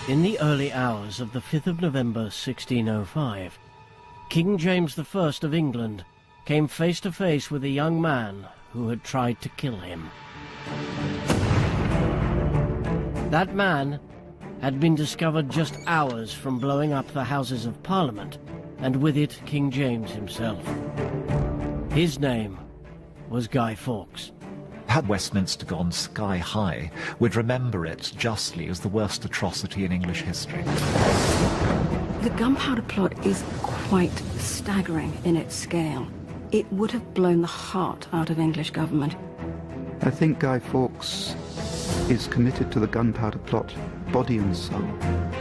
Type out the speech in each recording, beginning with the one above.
In the early hours of the 5th of November 1605, King James I of England came face to face with a young man who had tried to kill him. That man had been discovered just hours from blowing up the Houses of Parliament, and with it King James himself. His name was Guy Fawkes. Had Westminster gone sky high, we'd remember it justly as the worst atrocity in English history. The gunpowder plot is quite staggering in its scale. It would have blown the heart out of English government. I think Guy Fawkes is committed to the gunpowder plot, body and soul.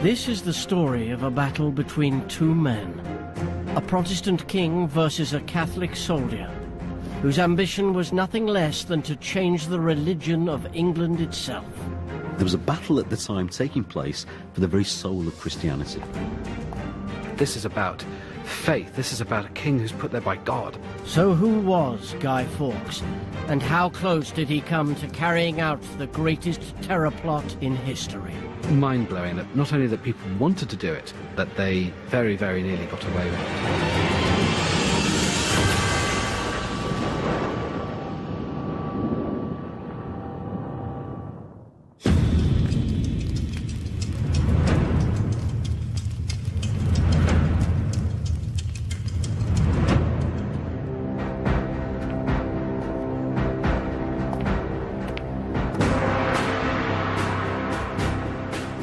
This is the story of a battle between two men. A Protestant king versus a Catholic soldier, whose ambition was nothing less than to change the religion of England itself. There was a battle at the time taking place for the very soul of Christianity. This is about faith. This is about a king who's put there by God. So who was Guy Fawkes, and how close did he come to carrying out the greatest terror plot in history? Mind-blowing that not only that people wanted to do it, that they very, very nearly got away with it.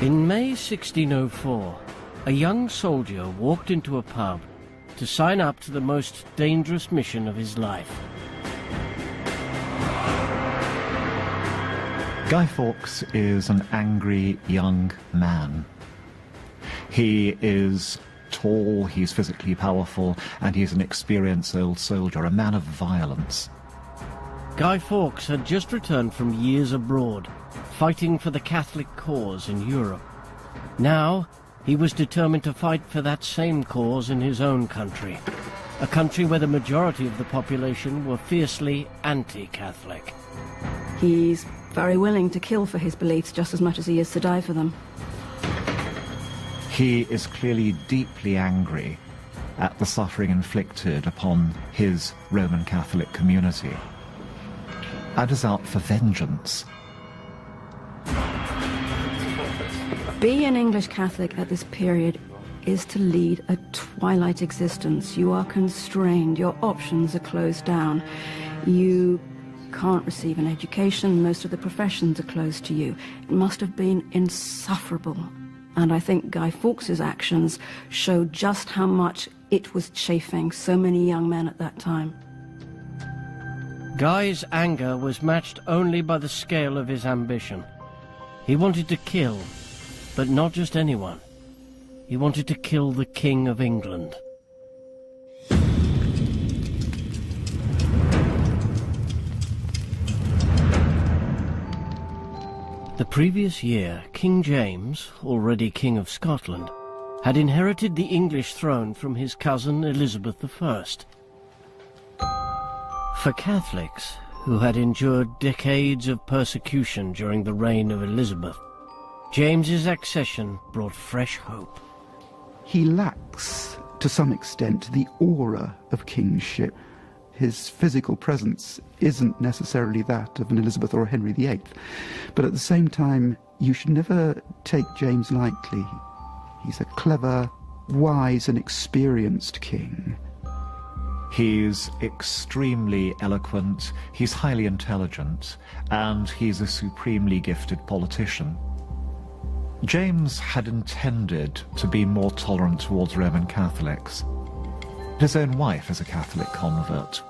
In May 1604, a young soldier walked into a pub to sign up to the most dangerous mission of his life. Guy Fawkes is an angry young man. He is tall, he's physically powerful, and he's an experienced old soldier, a man of violence. Guy Fawkes had just returned from years abroad, fighting for the Catholic cause in Europe. Now, he was determined to fight for that same cause in his own country, a country where the majority of the population were fiercely anti-Catholic. He's very willing to kill for his beliefs just as much as he is to die for them. He is clearly deeply angry at the suffering inflicted upon his Roman Catholic community, and is out for vengeance. Being an English Catholic at this period is to lead a twilight existence. You are constrained, your options are closed down. You can't receive an education, most of the professions are closed to you. It must have been insufferable. And I think Guy Fawkes' actions show just how much it was chafing so many young men at that time. Guy's anger was matched only by the scale of his ambition. He wanted to kill, but not just anyone. He wanted to kill the King of England. The previous year, King James, already King of Scotland, had inherited the English throne from his cousin Elizabeth I. For Catholics, who had endured decades of persecution during the reign of Elizabeth, James's accession brought fresh hope. He lacks, to some extent, the aura of kingship. His physical presence isn't necessarily that of an Elizabeth or a Henry VIII. But at the same time, you should never take James lightly. He's a clever, wise and experienced king. He's extremely eloquent, he's highly intelligent, and he's a supremely gifted politician. James had intended to be more tolerant towards Roman Catholics. His own wife is a Catholic convert.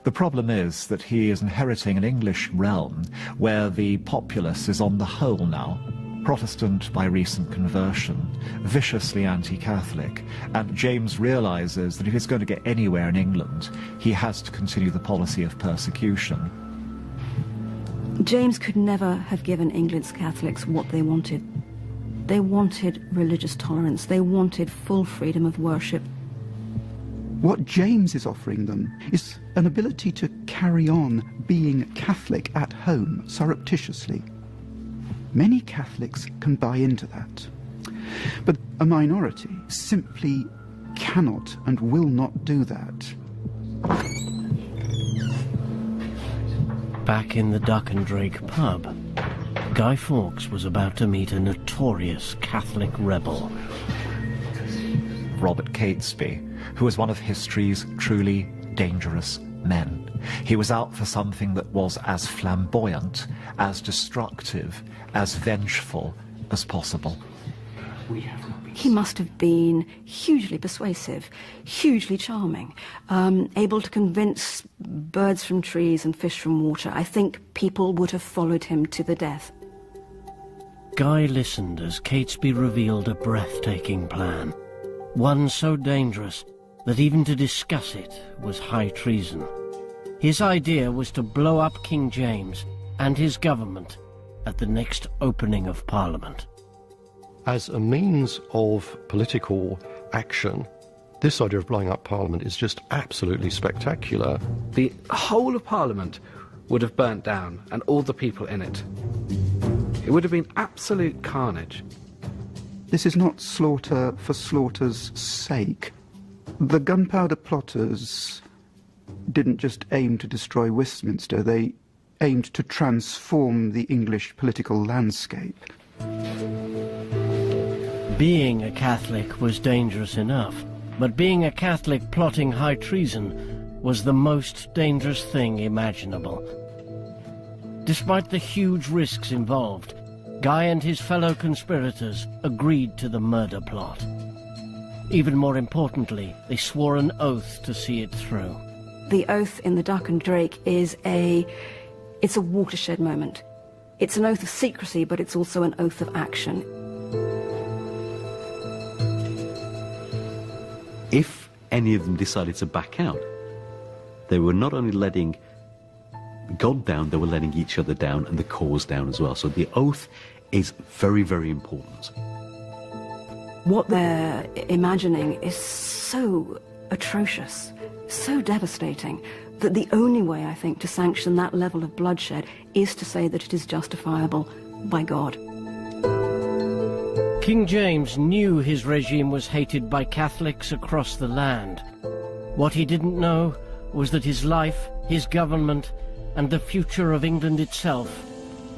The problem is that he is inheriting an English realm where the populace is on the whole now Protestant by recent conversion, viciously anti-Catholic, and James realizes that if he's going to get anywhere in England, he has to continue the policy of persecution. James could never have given England's Catholics what they wanted. They wanted religious tolerance. They wanted full freedom of worship. What James is offering them is an ability to carry on being Catholic at home, surreptitiously. Many Catholics can buy into that. But a minority simply cannot and will not do that. Back in the Duck and Drake pub, Guy Fawkes was about to meet a notorious Catholic rebel. Robert Catesby, who was one of history's truly dangerous men. He was out for something that was as flamboyant, as destructive, as vengeful as possible. He must have been hugely persuasive, hugely charming, able to convince birds from trees and fish from water. I think people would have followed him to the death. Guy listened as Catesby revealed a breathtaking plan, one so dangerous that even to discuss it was high treason. His idea was to blow up King James and his government at the next opening of Parliament. As a means of political action, this idea of blowing up Parliament is just absolutely spectacular. The whole of Parliament would have burnt down, and all the people in it. It would have been absolute carnage. This is not slaughter for slaughter's sake. The gunpowder plotters didn't just aim to destroy Westminster, they aimed to transform the English political landscape. Being a Catholic was dangerous enough, but being a Catholic plotting high treason was the most dangerous thing imaginable. Despite the huge risks involved, Guy and his fellow conspirators agreed to the murder plot. Even more importantly, they swore an oath to see it through. The oath in the Duck and Drake is it's a watershed moment. It's an oath of secrecy, but it's also an oath of action. If any of them decided to back out, they were not only letting God down, they were letting each other down and the cause down as well. So the oath is very, very important. What they're imagining is so atrocious, so devastating, that the only way, I think, to sanction that level of bloodshed is to say that it is justifiable by God. King James knew his regime was hated by Catholics across the land. What he didn't know was that his life, his government, and the future of England itself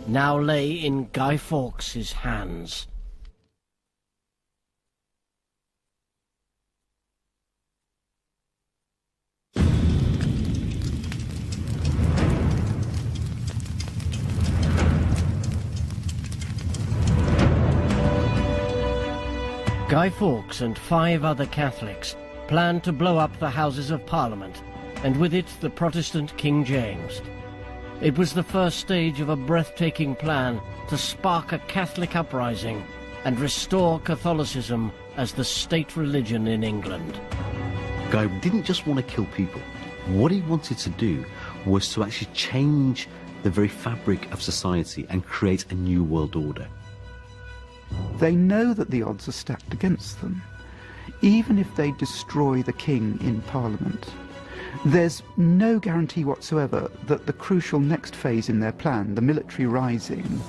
now lay in Guy Fawkes' hands. Guy Fawkes and 5 other Catholics planned to blow up the Houses of Parliament, and with it the Protestant King James. It was the first stage of a breathtaking plan to spark a Catholic uprising and restore Catholicism as the state religion in England. Guy didn't just want to kill people. What he wanted to do was to actually change the very fabric of society and create a new world order. They know that the odds are stacked against them. Even if they destroy the king in Parliament, there's no guarantee whatsoever that the crucial next phase in their plan, the military rising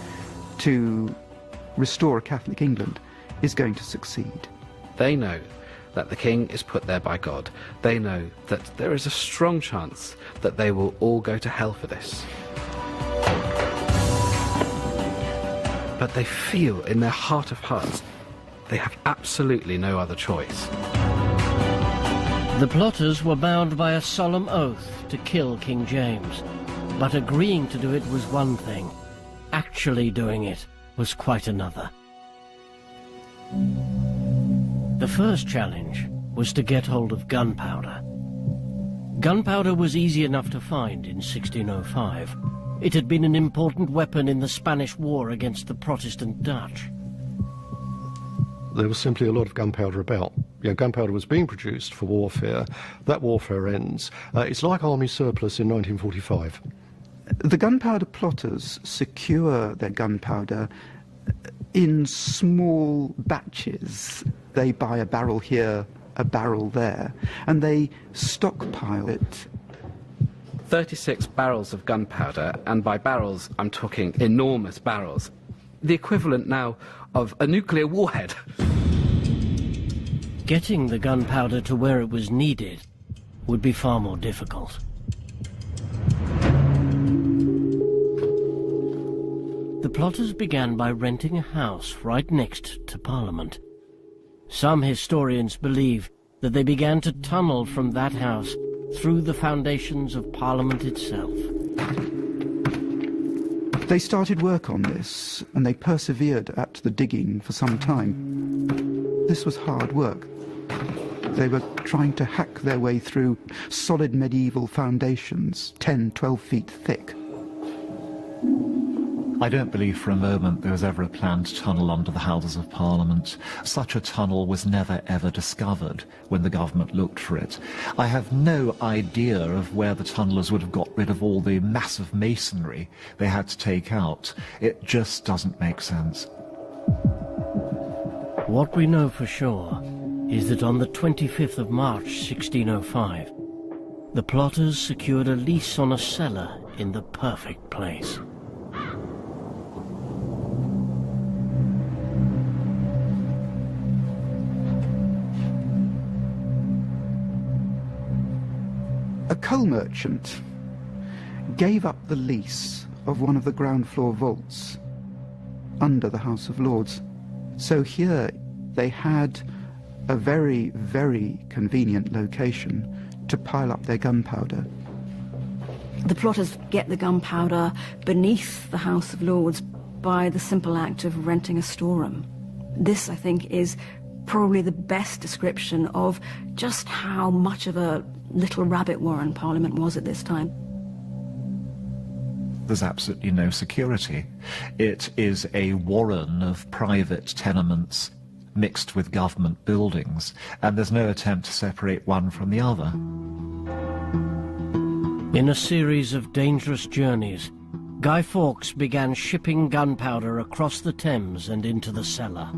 to restore a Catholic England, is going to succeed. They know that the king is put there by God. They know that there is a strong chance that they will all go to hell for this. But they feel in their heart of hearts they have absolutely no other choice. The plotters were bound by a solemn oath to kill King James, but agreeing to do it was one thing. Actually doing it was quite another. The first challenge was to get hold of gunpowder. Gunpowder was easy enough to find in 1605. It had been an important weapon in the Spanish War against the Protestant Dutch. There was simply a lot of gunpowder about. Gunpowder was being produced for warfare. That warfare ends. It's like army surplus in 1945. The gunpowder plotters secure their gunpowder in small batches. They buy a barrel here, a barrel there, and they stockpile it. 36 barrels of gunpowder, and by barrels I'm talking enormous barrels. the equivalent now of a nuclear warhead. Getting the gunpowder to where it was needed would be far more difficult. The plotters began by renting a house right next to Parliament. Some historians believe that they began to tunnel from that house through the foundations of Parliament itself. They started work on this, and they persevered at the digging for some time. This was hard work. They were trying to hack their way through solid medieval foundations, 10, 12 feet thick. I don't believe for a moment there was ever a planned tunnel under the Houses of Parliament. Such a tunnel was never ever discovered when the government looked for it. I have no idea of where the tunnellers would have got rid of all the massive masonry they had to take out. It just doesn't make sense. What we know for sure is that on the 25th of March 1605, the plotters secured a lease on a cellar in the perfect place. A coal merchant gave up the lease of one of the ground floor vaults under the House of Lords. So here they had a very, very convenient location to pile up their gunpowder. The plotters get the gunpowder beneath the House of Lords by the simple act of renting a storeroom. This, I think, is probably the best description of just how much of a little rabbit warren Parliament was at this time. There's absolutely no security. It is a warren of private tenements mixed with government buildings, and there's no attempt to separate one from the other. In a series of dangerous journeys, Guy Fawkes began shipping gunpowder across the Thames and into the cellar.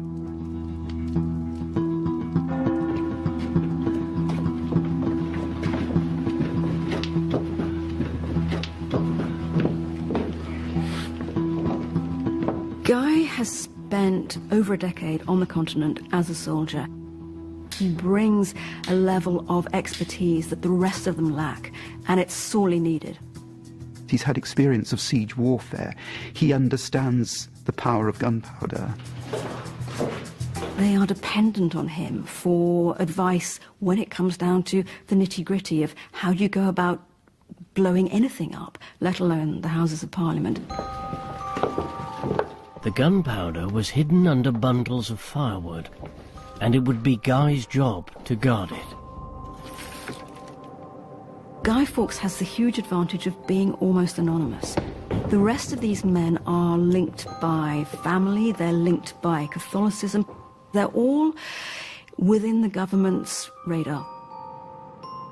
Guy has spent over a decade on the continent as a soldier. He brings a level of expertise that the rest of them lack, and it's sorely needed. He's had experience of siege warfare. He understands the power of gunpowder. They are dependent on him for advice when it comes down to the nitty-gritty of how you go about blowing anything up, let alone the Houses of Parliament. The gunpowder was hidden under bundles of firewood, and it would be Guy's job to guard it. Guy Fawkes has the huge advantage of being almost anonymous. The rest of these men are linked by family, they're linked by Catholicism. They're all within the government's radar.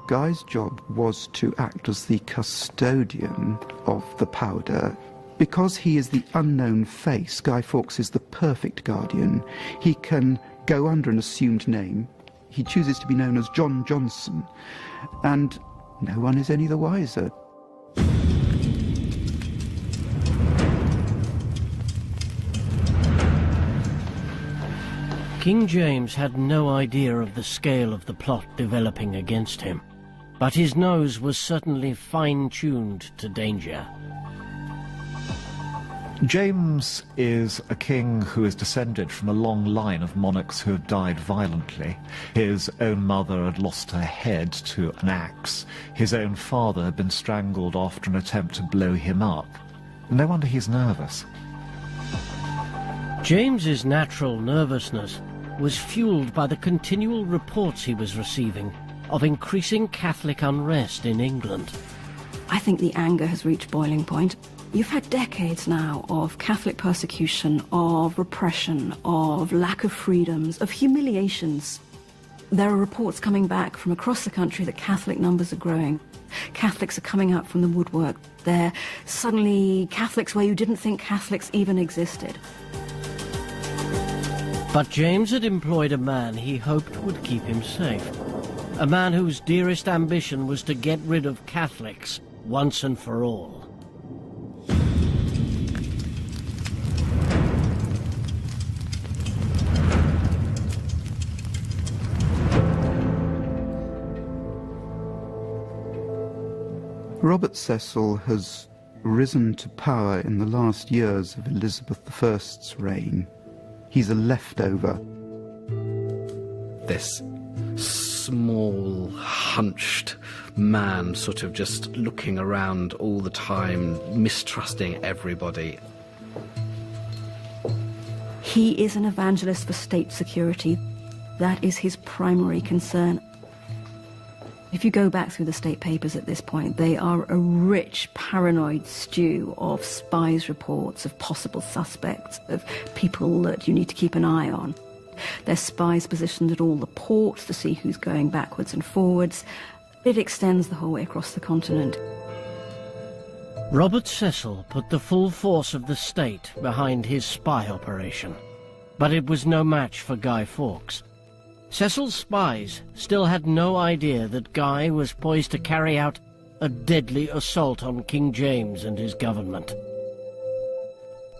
Guy's job was to act as the custodian of the powder. Because he is the unknown face, Guy Fawkes is the perfect guardian. He can go under an assumed name. He chooses to be known as John Johnson, and no one is any the wiser. King James had no idea of the scale of the plot developing against him, but his nose was certainly fine-tuned to danger. James is a king who is descended from a long line of monarchs who have died violently. His own mother had lost her head to an axe. His own father had been strangled after an attempt to blow him up. No wonder he's nervous. James's natural nervousness was fueled by the continual reports he was receiving of increasing Catholic unrest in England. I think the anger has reached boiling point. You've had decades now of Catholic persecution, of repression, of lack of freedoms, of humiliations. There are reports coming back from across the country that Catholic numbers are growing. Catholics are coming out from the woodwork. They're suddenly Catholics where you didn't think Catholics even existed. But James had employed a man he hoped would keep him safe. A man whose dearest ambition was to get rid of Catholics once and for all. Robert Cecil has risen to power in the last years of Elizabeth I's reign. He's a leftover. This small, hunched man, sort of just looking around all the time, mistrusting everybody. He is an evangelist for state security. That is his primary concern. If you go back through the state papers at this point, they are a rich, paranoid stew of spies' reports, of possible suspects, of people that you need to keep an eye on. There's spies positioned at all the ports to see who's going backwards and forwards. It extends the whole way across the continent. Robert Cecil put the full force of the state behind his spy operation, but it was no match for Guy Fawkes. Cecil's spies still had no idea that Guy was poised to carry out a deadly assault on King James and his government.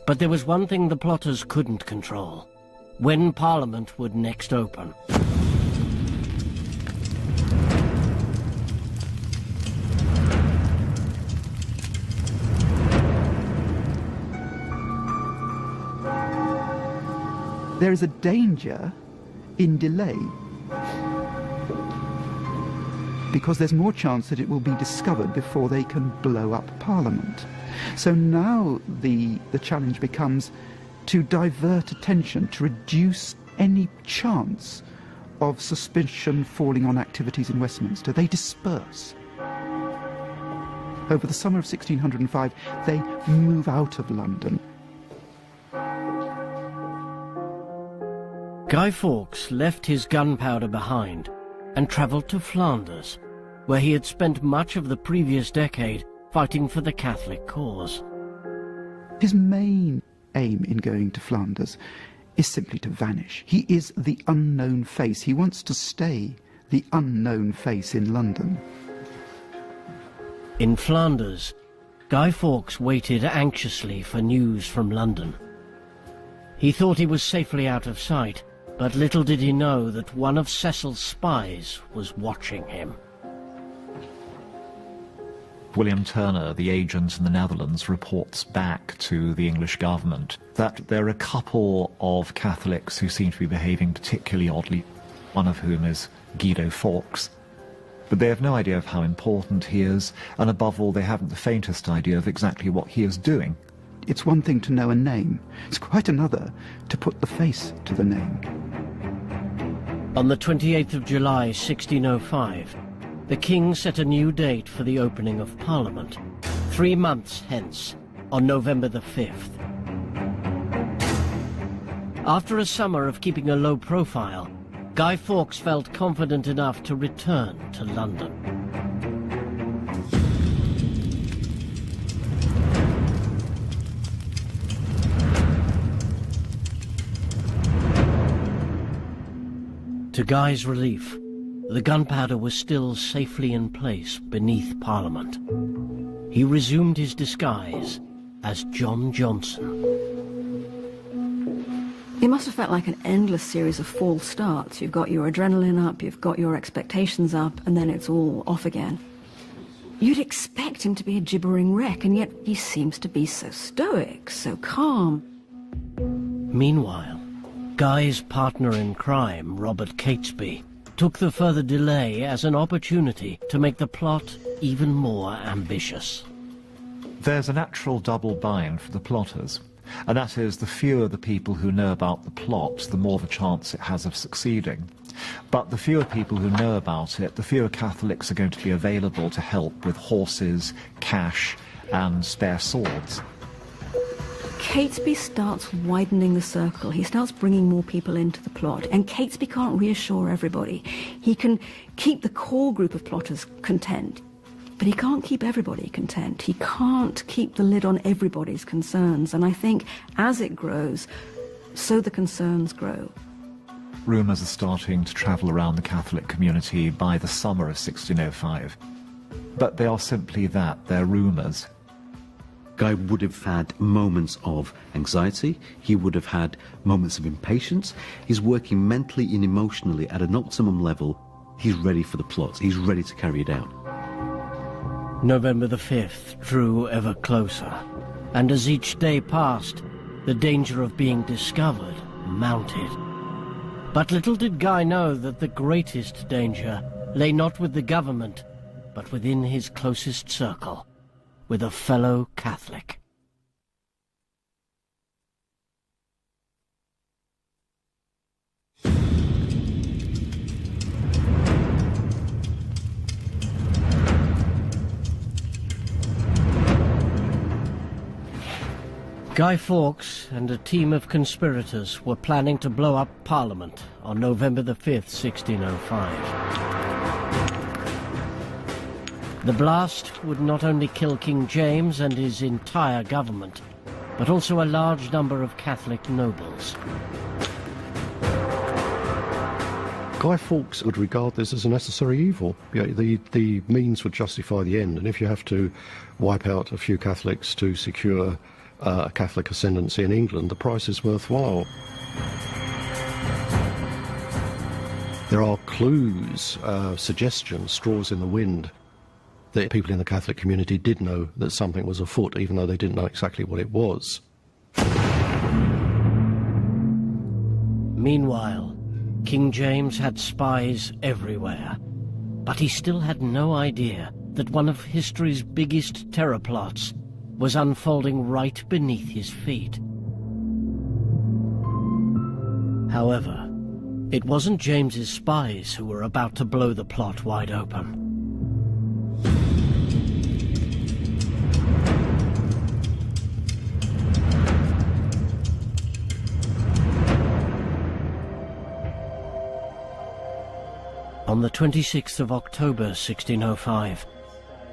But there was one thing the plotters couldn't control: when Parliament would next open. There is a danger in delay, because there's more chance that it will be discovered before they can blow up Parliament. So now the challenge becomes to divert attention, to reduce any chance of suspicion falling on activities in Westminster. They disperse. Over the summer of 1605, they move out of London. Guy Fawkes left his gunpowder behind and travelled to Flanders, where he had spent much of the previous decade fighting for the Catholic cause. His main aim in going to Flanders is simply to vanish. He is the unknown face. He wants to stay the unknown face in London. In Flanders, Guy Fawkes waited anxiously for news from London. He thought he was safely out of sight, but little did he know that one of Cecil's spies was watching him. William Turner, the agent in the Netherlands, reports back to the English government that there are a couple of Catholics who seem to be behaving particularly oddly, one of whom is Guido Fawkes. But they have no idea of how important he is, and above all, they haven't the faintest idea of exactly what he is doing. It's one thing to know a name. It's quite another to put the face to the name. On the 28th of July, 1605, the King set a new date for the opening of Parliament, 3 months hence, on November the 5th. After a summer of keeping a low profile, Guy Fawkes felt confident enough to return to London. To Guy's relief, the gunpowder was still safely in place beneath Parliament. He resumed his disguise as John Johnson. It must have felt like an endless series of false starts. You've got your adrenaline up, you've got your expectations up, and then it's all off again. You'd expect him to be a gibbering wreck, and yet he seems to be so stoic, so calm. Meanwhile, Guy's partner in crime, Robert Catesby, took the further delay as an opportunity to make the plot even more ambitious. There's a natural double bind for the plotters, and that is the fewer the people who know about the plot, the more the chance it has of succeeding. But the fewer people who know about it, the fewer Catholics are going to be available to help with horses, cash, and spare swords. Catesby starts widening the circle. He starts bringing more people into the plot, and Catesby can't reassure everybody. He can keep the core group of plotters content, but he can't keep everybody content. He can't keep the lid on everybody's concerns, and I think as it grows, so the concerns grow. Rumours are starting to travel around the Catholic community by the summer of 1605. But they are simply that, they're rumours. Guy would have had moments of anxiety, he would have had moments of impatience. He's working mentally and emotionally at an optimum level. He's ready for the plot, he's ready to carry it out. November the 5th drew ever closer, and as each day passed, the danger of being discovered mounted. But little did Guy know that the greatest danger lay not with the government, but within his closest circle, with a fellow Catholic. Guy Fawkes and a team of conspirators were planning to blow up Parliament on November the 5th, 1605. The blast would not only kill King James and his entire government, but also a large number of Catholic nobles. Guy Fawkes would regard this as a necessary evil. The means would justify the end, and if you have to wipe out a few Catholics to secure a Catholic ascendancy in England, the price is worthwhile. There are clues, suggestions, straws in the wind, that people in the Catholic community did know that something was afoot, even though they didn't know exactly what it was. Meanwhile, King James had spies everywhere, but he still had no idea that one of history's biggest terror plots was unfolding right beneath his feet. However, it wasn't James's spies who were about to blow the plot wide open. On the 26th of October 1605,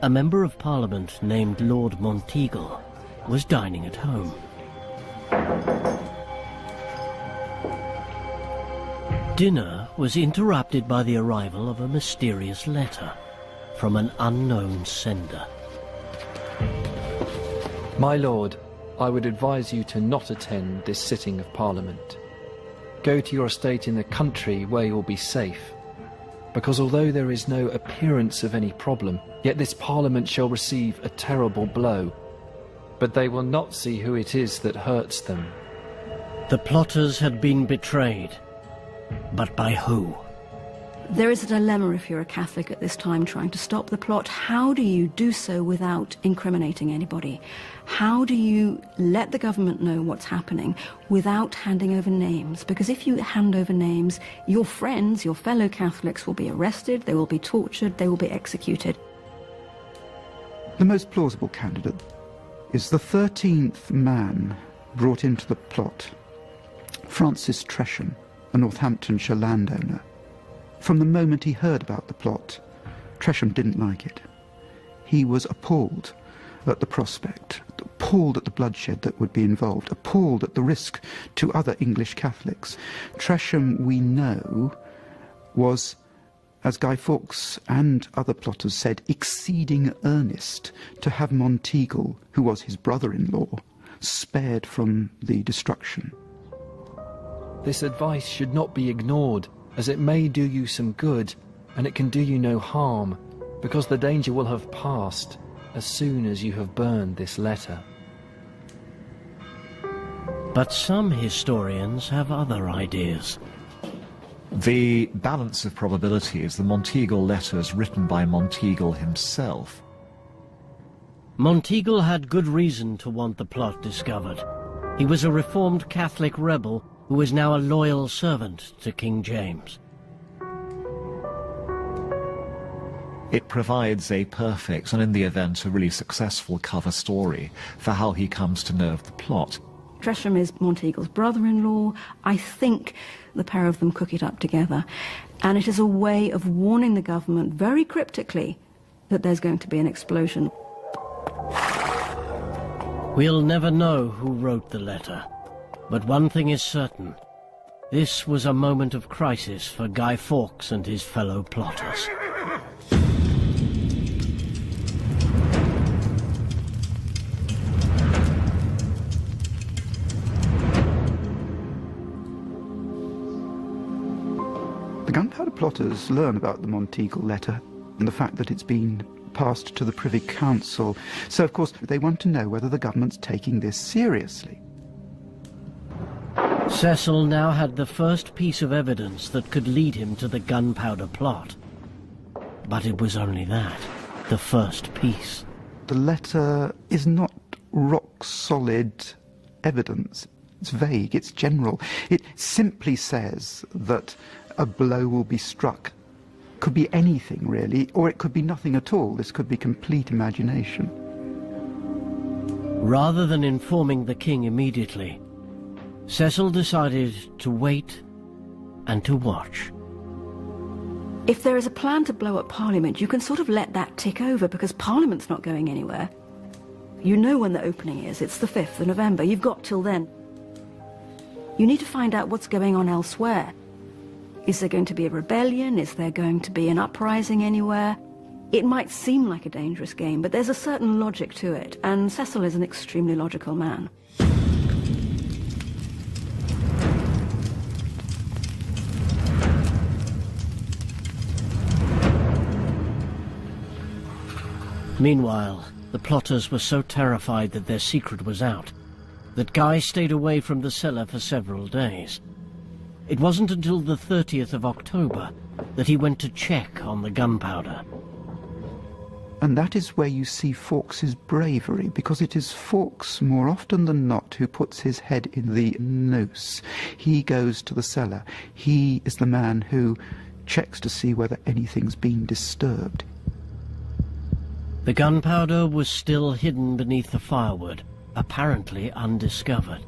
a member of Parliament named Lord Monteagle was dining at home. Dinner was interrupted by the arrival of a mysterious letter from an unknown sender. My lord, I would advise you to not attend this sitting of Parliament. Go to your estate in the country where you'll be safe. Because although there is no appearance of any problem, yet this Parliament shall receive a terrible blow. But they will not see who it is that hurts them. The plotters had been betrayed, but by who? There is a dilemma if you're a Catholic at this time trying to stop the plot. How do you do so without incriminating anybody? How do you let the government know what's happening without handing over names? Because if you hand over names, your friends, your fellow Catholics will be arrested, they will be tortured, they will be executed. The most plausible candidate is the 13th man brought into the plot, Francis Tresham, a Northamptonshire landowner. From the moment he heard about the plot, Tresham didn't like it. He was appalled at the prospect, appalled at the bloodshed that would be involved, appalled at the risk to other English Catholics. Tresham, we know, was, as Guy Fawkes and other plotters said, exceeding earnest to have Monteagle, who was his brother-in-law, spared from the destruction. This advice should not be ignored, as it may do you some good, and it can do you no harm, because the danger will have passed as soon as you have burned this letter. But some historians have other ideas. The balance of probability is the Monteagle letters written by Monteagle himself. Monteagle had good reason to want the plot discovered. He was a reformed Catholic rebel who is now a loyal servant to King James. It provides a perfect, and in the event, a really successful cover story for how he comes to know of the plot. Tresham is Monteagle's brother-in-law. I think the pair of them cook it up together. And it is a way of warning the government very cryptically that there's going to be an explosion. We'll never know who wrote the letter. But one thing is certain. This was a moment of crisis for Guy Fawkes and his fellow plotters. The Gunpowder plotters learn about the Monteagle letter and the fact that it's been passed to the Privy Council. So, of course, they want to know whether the government's taking this seriously. Cecil now had the first piece of evidence that could lead him to the gunpowder plot. But it was only that, the first piece. The letter is not rock-solid evidence. It's vague, it's general. It simply says that a blow will be struck. Could be anything, really, or it could be nothing at all. This could be complete imagination. Rather than informing the king immediately, Cecil decided to wait and to watch. If there is a plan to blow up Parliament, you can sort of let that tick over, because Parliament's not going anywhere. You know when the opening is. It's the 5th of November. You've got till then. You need to find out what's going on elsewhere. Is there going to be a rebellion? Is there going to be an uprising anywhere? It might seem like a dangerous game, but there's a certain logic to it, and Cecil is an extremely logical man. Meanwhile, the plotters were so terrified that their secret was out that Guy stayed away from the cellar for several days. It wasn't until the 30th of October that he went to check on the gunpowder. And that is where you see Fawkes' bravery, because it is Fawkes, more often than not, who puts his head in the noose. He goes to the cellar. He is the man who checks to see whether anything's been disturbed. The gunpowder was still hidden beneath the firewood, apparently undiscovered.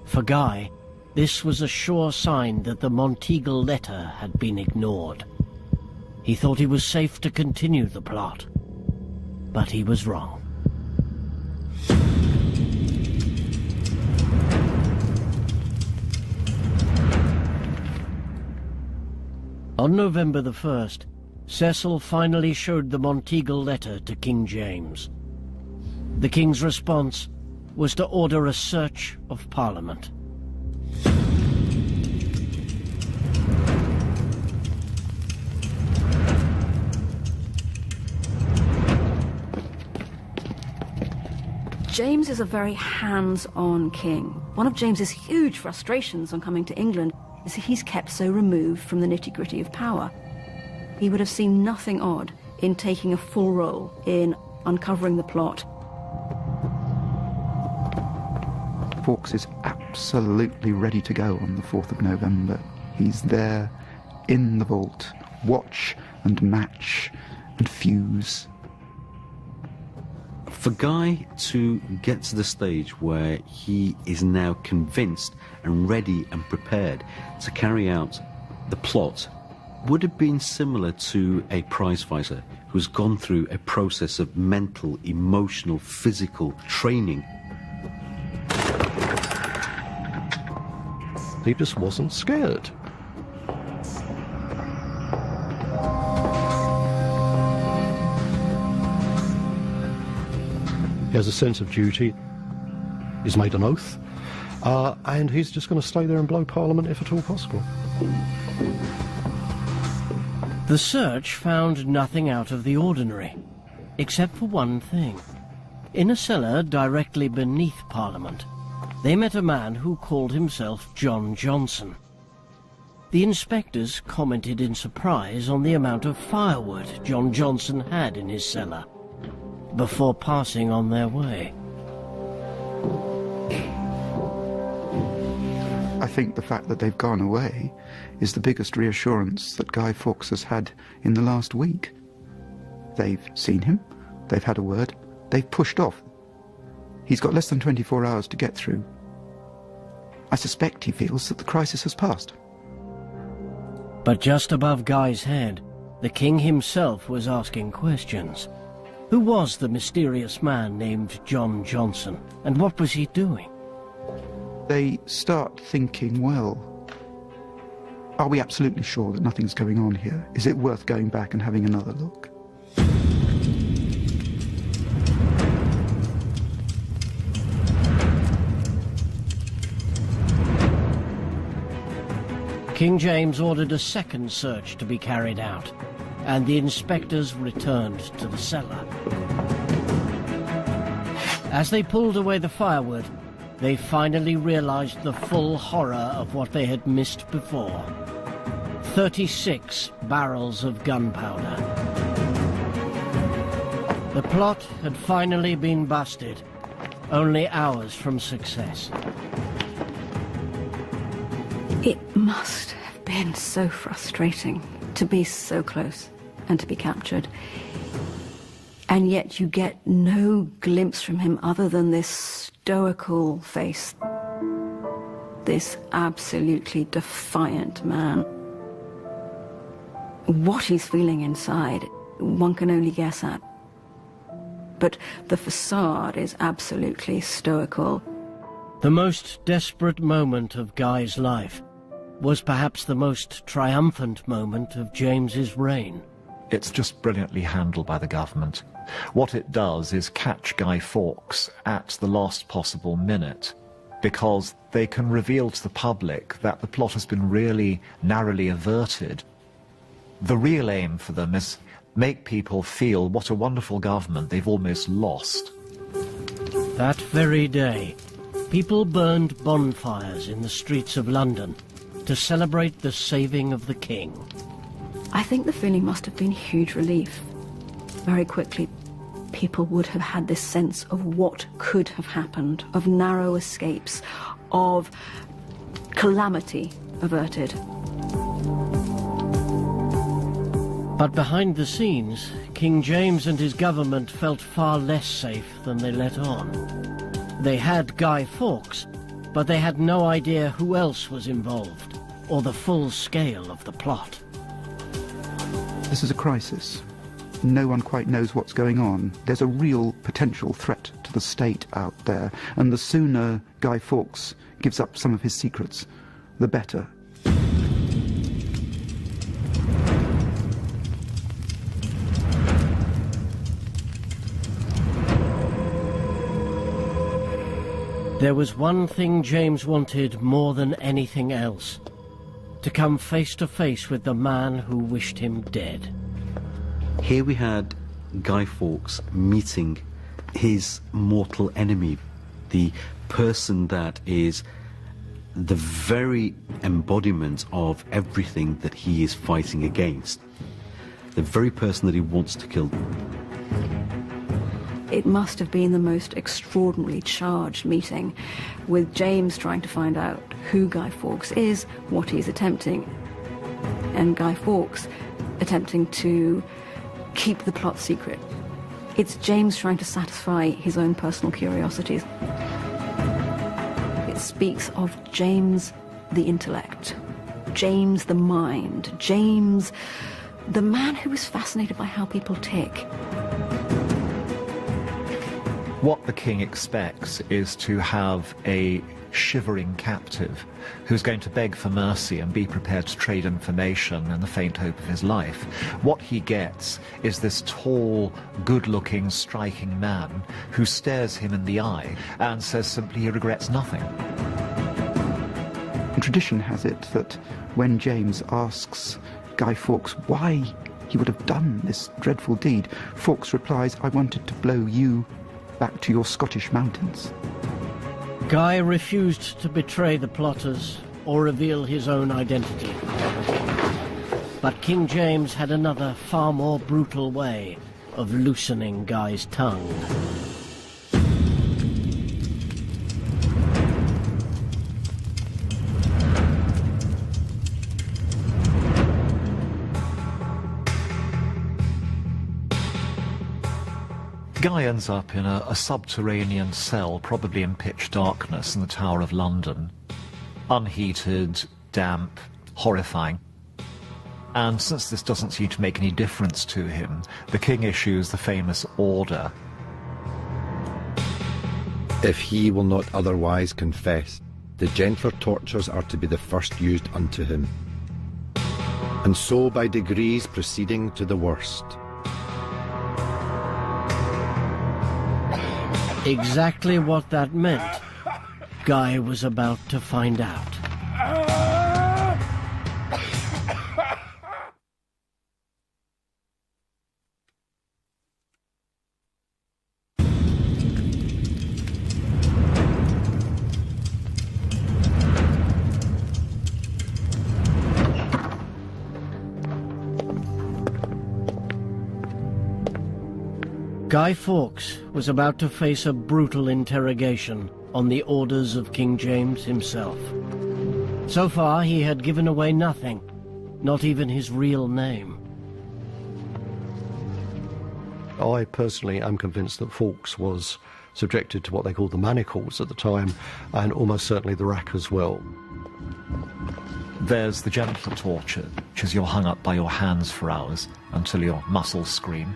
For Guy, this was a sure sign that the Monteagle letter had been ignored. He thought he was safe to continue the plot, but he was wrong. On November the 1st, Cecil finally showed the Monteagle letter to King James. The king's response was to order a search of Parliament. James is a very hands-on king. One of James's huge frustrations on coming to England is that he's kept so removed from the nitty-gritty of power. He would have seen nothing odd in taking a full role in uncovering the plot. Fawkes is absolutely ready to go on the 4th of November. He's there in the vault, watch and match and fuse. For Guy to get to the stage where he is now convinced and ready and prepared to carry out the plot would have been similar to a prizefighter who's gone through a process of mental, emotional, physical training. He just wasn't scared. He has a sense of duty. He's made an oath. And he's just going to stay there and blow Parliament if at all possible. The search found nothing out of the ordinary, except for one thing. In a cellar directly beneath Parliament, they met a man who called himself John Johnson. The inspectors commented in surprise on the amount of firewood John Johnson had in his cellar, before passing on their way. I think the fact that they've gone away is the biggest reassurance that Guy Fawkes has had in the last week. They've seen him, they've had a word, they've pushed off. He's got less than 24 hours to get through. I suspect he feels that the crisis has passed. But just above Guy's head, the king himself was asking questions. Who was the mysterious man named John Johnson, and what was he doing? They start thinking, well, are we absolutely sure that nothing's going on here? Is it worth going back and having another look? King James ordered a second search to be carried out, and the inspectors returned to the cellar. As they pulled away the firewood, they finally realized the full horror of what they had missed before. 36 barrels of gunpowder. The plot had finally been busted, only hours from success. It must have been so frustrating to be so close and to be captured. And yet you get no glimpse from him other than this stoical face. This absolutely defiant man. What he's feeling inside, one can only guess at. But the facade is absolutely stoical. The most desperate moment of Guy's life was perhaps the most triumphant moment of James's reign. It's just brilliantly handled by the government. What it does is catch Guy Fawkes at the last possible minute, because they can reveal to the public that the plot has been really narrowly averted. The real aim for them is make people feel what a wonderful government they've almost lost. That very day, people burned bonfires in the streets of London to celebrate the saving of the king. I think the feeling must have been huge relief. Very quickly, people would have had this sense of what could have happened, of narrow escapes, of calamity averted. But behind the scenes, King James and his government felt far less safe than they let on. They had Guy Fawkes, but they had no idea who else was involved, or the full scale of the plot. This is a crisis. No one quite knows what's going on. There's a real potential threat to the state out there, and the sooner Guy Fawkes gives up some of his secrets, the better. There was one thing James wanted more than anything else: to come face to face with the man who wished him dead. Here we had Guy Fawkes meeting his mortal enemy, the person that is the very embodiment of everything that he is fighting against, the very person that he wants to kill. It must have been the most extraordinarily charged meeting, with James trying to find out who Guy Fawkes is, what he's attempting, and Guy Fawkes attempting to keep the plot secret. It's James trying to satisfy his own personal curiosities. It speaks of James the intellect, James the mind, James the man who is fascinated by how people tick. What the king expects is to have a shivering captive who's going to beg for mercy and be prepared to trade information in the faint hope of his life. What he gets is this tall, good-looking, striking man who stares him in the eye and says simply he regrets nothing. Tradition has it that when James asks Guy Fawkes why he would have done this dreadful deed, Fawkes replies, "I wanted to blow you back to your Scottish mountains." Guy refused to betray the plotters or reveal his own identity. But King James had another, far more brutal way of loosening Guy's tongue. Guy ends up in a subterranean cell, probably in pitch darkness, in the Tower of London. Unheated, damp, horrifying. And since this doesn't seem to make any difference to him, the king issues the famous order. If he will not otherwise confess, the gentler tortures are to be the first used unto him. And so by degrees proceeding to the worst. Exactly what that meant, Guy was about to find out. Guy Fawkes was about to face a brutal interrogation on the orders of King James himself. So far, he had given away nothing, not even his real name. I personally am convinced that Fawkes was subjected to what they called the manacles at the time, and almost certainly the rack as well. There's the gentler torture, which is you're hung up by your hands for hours until your muscles scream.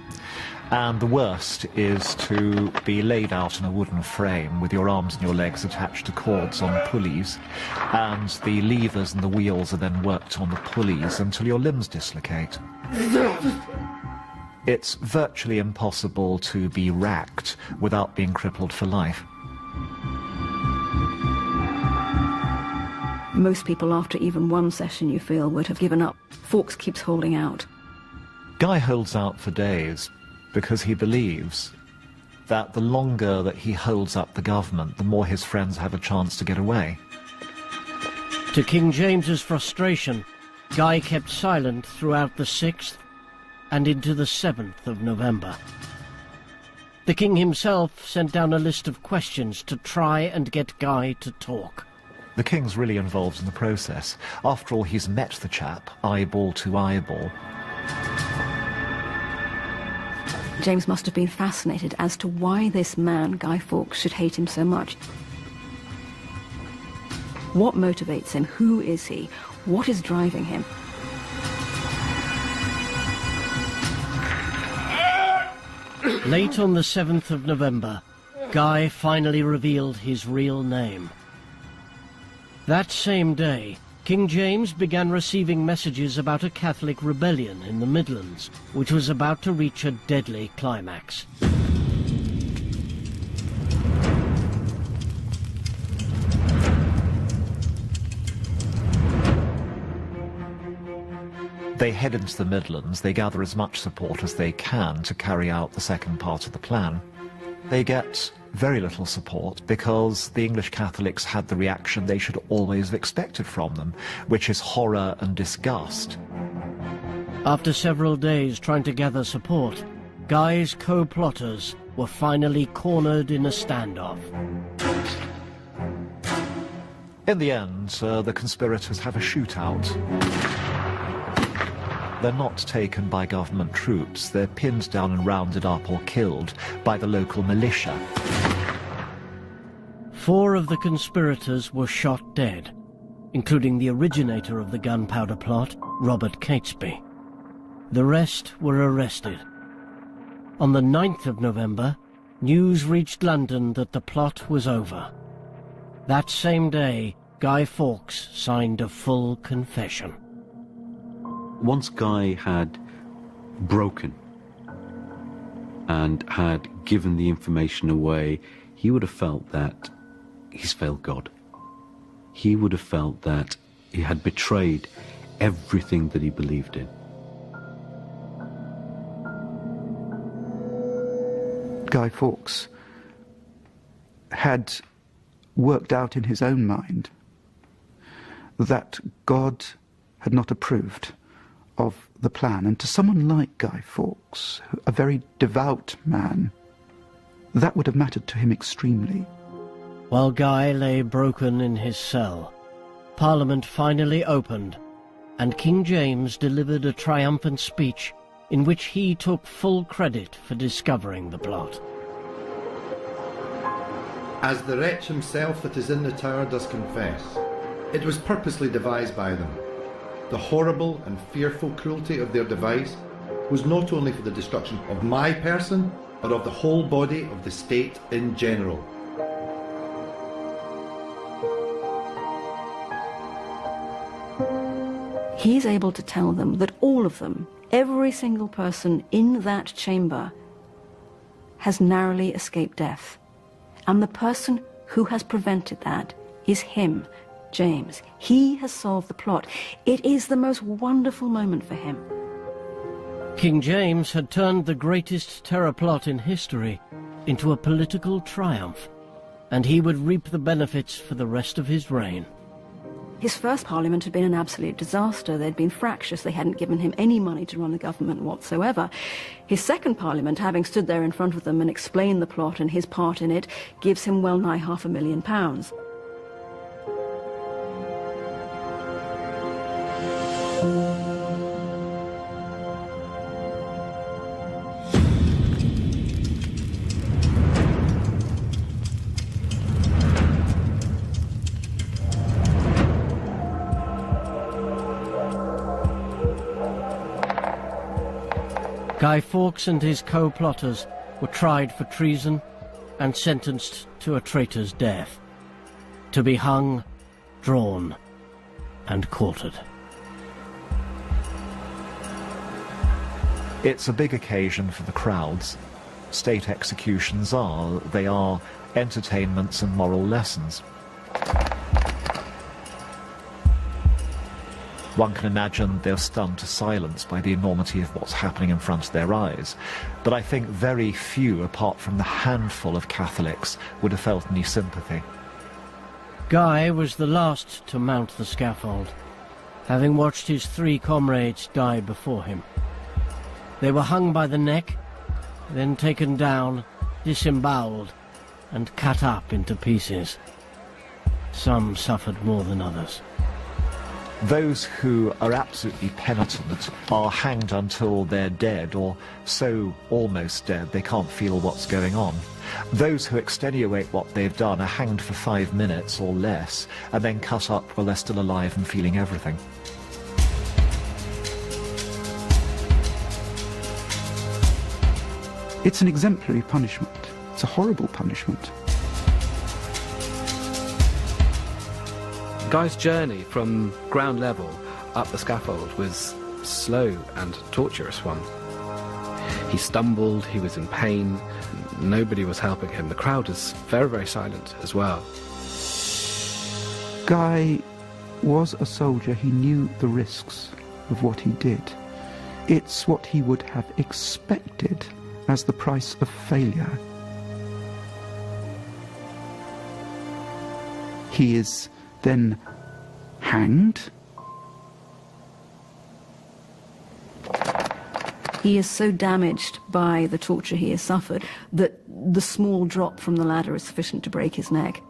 And the worst is to be laid out in a wooden frame with your arms and your legs attached to cords on pulleys, and the levers and the wheels are then worked on the pulleys until your limbs dislocate. It's virtually impossible to be racked without being crippled for life. Most people, after even one session, you feel, would have given up. Fawkes keeps holding out. Guy holds out for days because he believes that the longer that he holds up the government, the more his friends have a chance to get away. To King James's frustration, Guy kept silent throughout the 6th and into the 7th of November. The king himself sent down a list of questions to try and get Guy to talk. The king's really involved in the process. After all, he's met the chap, eyeball to eyeball. James must have been fascinated as to why this man, Guy Fawkes, should hate him so much. What motivates him? Who is he? What is driving him? Late on the 7th of November, Guy finally revealed his real name. That same day, King James began receiving messages about a Catholic rebellion in the Midlands, which was about to reach a deadly climax. They head into the Midlands, they gather as much support as they can to carry out the second part of the plan. They get very little support because the English Catholics had the reaction they should always have expected from them, which is horror and disgust. After several days trying to gather support, Guy's co-plotters were finally cornered in a standoff. In the end, the conspirators have a shootout. They're not taken by government troops. They're pinned down and rounded up or killed by the local militia. 4 of the conspirators were shot dead, including the originator of the gunpowder plot, Robert Catesby. The rest were arrested. On the 9th of November, news reached London that the plot was over. That same day, Guy Fawkes signed a full confession. Once Guy had broken and had given the information away, he would have felt that he's failed God. He would have felt that he had betrayed everything that he believed in. Guy Fawkes had worked out in his own mind that God had not approved of the plan, and to someone like Guy Fawkes, a very devout man, that would have mattered to him extremely. While Guy lay broken in his cell, Parliament finally opened, and King James delivered a triumphant speech in which he took full credit for discovering the plot. As the wretch himself that is in the tower does confess, it was purposely devised by them. The horrible and fearful cruelty of their device was not only for the destruction of my person, but of the whole body of the state in general. He's able to tell them that all of them, every single person in that chamber, has narrowly escaped death. And the person who has prevented that is him, James. He has solved the plot. It is the most wonderful moment for him. King James had turned the greatest terror plot in history into a political triumph, and he would reap the benefits for the rest of his reign. His first parliament had been an absolute disaster. They'd been fractious. They hadn't given him any money to run the government whatsoever. His second parliament, having stood there in front of them and explained the plot and his part in it, gives him well nigh £500,000. Guy Fawkes and his co-plotters were tried for treason and sentenced to a traitor's death, to be hung, drawn, and quartered. It's a big occasion for the crowds. State executions they are entertainments and moral lessons. One can imagine they're stunned to silence by the enormity of what's happening in front of their eyes. But I think very few, apart from the handful of Catholics, would have felt any sympathy. Guy was the last to mount the scaffold, having watched his 3 comrades die before him. They were hung by the neck, then taken down, disemboweled, and cut up into pieces. Some suffered more than others. Those who are absolutely penitent are hanged until they're dead, or so almost dead they can't feel what's going on. Those who extenuate what they've done are hanged for 5 minutes or less, and then cut up while they're still alive and feeling everything. It's an exemplary punishment. It's a horrible punishment. Guy's journey from ground level up the scaffold was slow and torturous one. He stumbled, he was in pain, nobody was helping him. The crowd was very, very silent as well. Guy was a soldier. He knew the risks of what he did. It's what he would have expected as the price of failure. He is then hanged. He is so damaged by the torture he has suffered that the small drop from the ladder is sufficient to break his neck.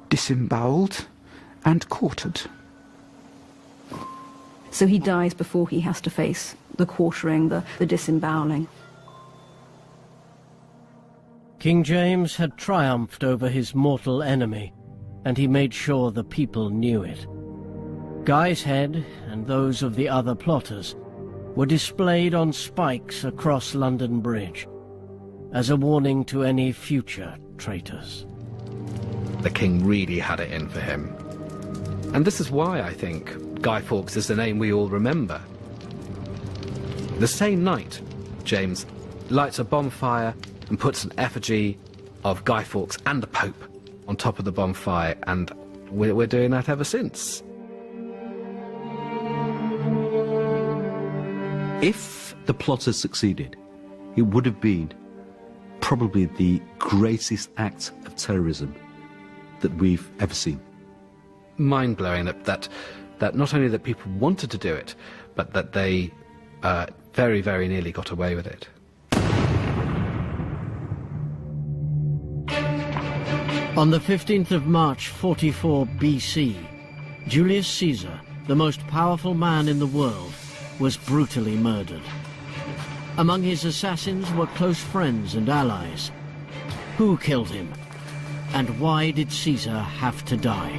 Disemboweled and quartered. So he dies before he has to face the quartering, the disemboweling. King James had triumphed over his mortal enemy, and he made sure the people knew it. Guy's head, and those of the other plotters, were displayed on spikes across London Bridge, as a warning to any future traitors. The king really had it in for him. And this is why I think Guy Fawkes is the name we all remember. The same night, James lights a bonfire and puts an effigy of Guy Fawkes and the Pope on top of the bonfire, and we're doing that ever since. If the plot had succeeded, it would have been probably the greatest act of terrorism that we've ever seen. Mind-blowing that not only that people wanted to do it, but that they very, very nearly got away with it. On the 15th of March 44 BC, Julius Caesar, the most powerful man in the world, was brutally murdered. Among his assassins were close friends and allies. Who killed him? And why did Caesar have to die?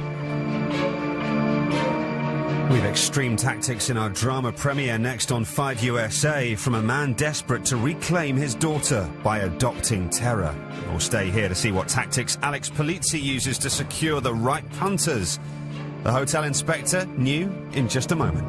We've extreme tactics in our drama premiere next on 5 USA, from a man desperate to reclaim his daughter by adopting terror. We'll stay here to see what tactics Alex Polizzi uses to secure the right punters. The hotel inspector, new in just a moment.